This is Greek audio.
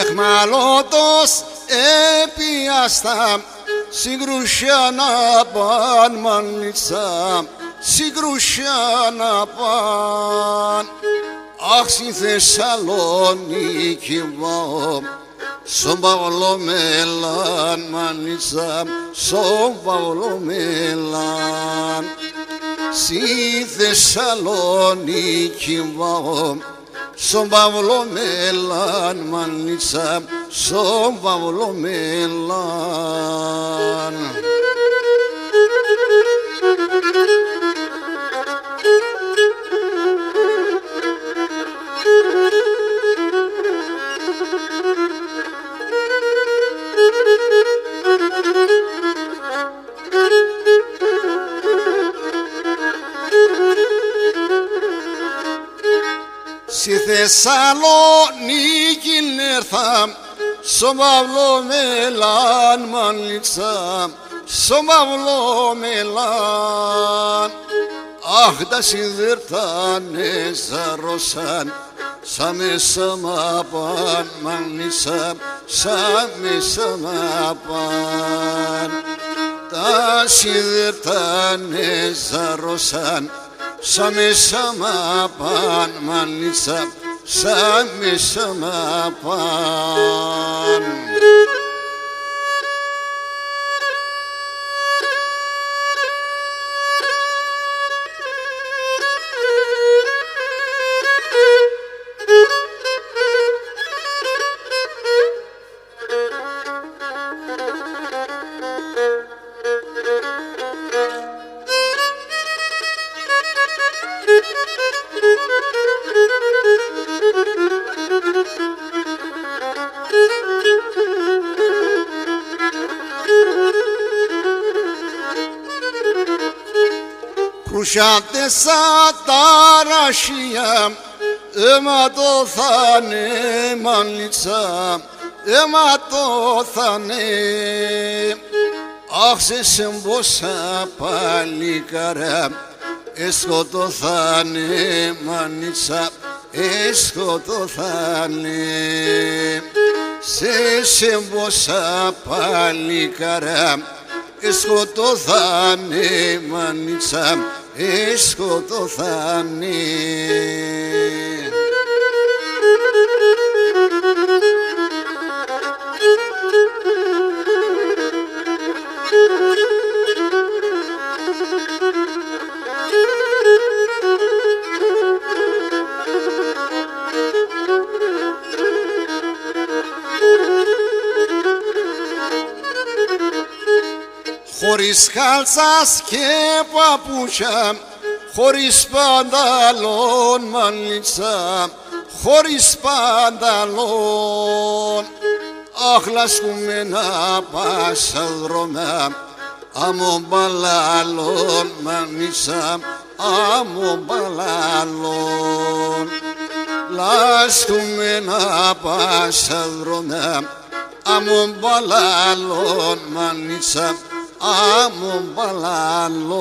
εχμαλώτος έπιαστα συγκρούσια να παν μανίτσα, συγκρούσια να παν. Αχ, στη Θεσσαλονίκη πάω, στον Παύλο Μελάν μανίτσα, στον Παύλο Μελάν. Στη Θεσσαλονίκη πάω, στον Παύλο Μελάν μανίτσα, στον Παύλο Μελάν. Στη Θεσσαλονίκη έρθα, στον Παύλο Μελάν μανίτσα, στον Παύλο Μελάν. Αχ, τα σιδερτάνε ζαρώσαν, σαν μέσα μ' παν μανίτσα, σαν μέσα μ' παν. Τα σιδερτάνε ζαρώσαν, σαν μέσα μ' παν μανίτσα, σαν μέσα μ' παν. Κρουσιάτε σαν ταρασία, αιματώθανε μανίτσα, αιματώθανε. Αχ, σε σεμποσα παλικάρα, εσκοτώθανε μανίτσα, εσκοτώθανε. Σε σεμποσα παλικάρα, εσκοτώθανε μανίτσα, εσκοτώθανε. Χωρίς χάλτσας και παπούτσια, χωρίς πανταλόν μανίτσα, χωρίς πανταλόν. Αχ, λασκούμενα πάσα δρόμια, άμμο μπαλαλόν μανίτσα, άμμο μπαλαλόν. Λασκούμενα πάσα δρόμια, άμμο μπαλαλόν μανίτσα, άμμο μπαλαλόν.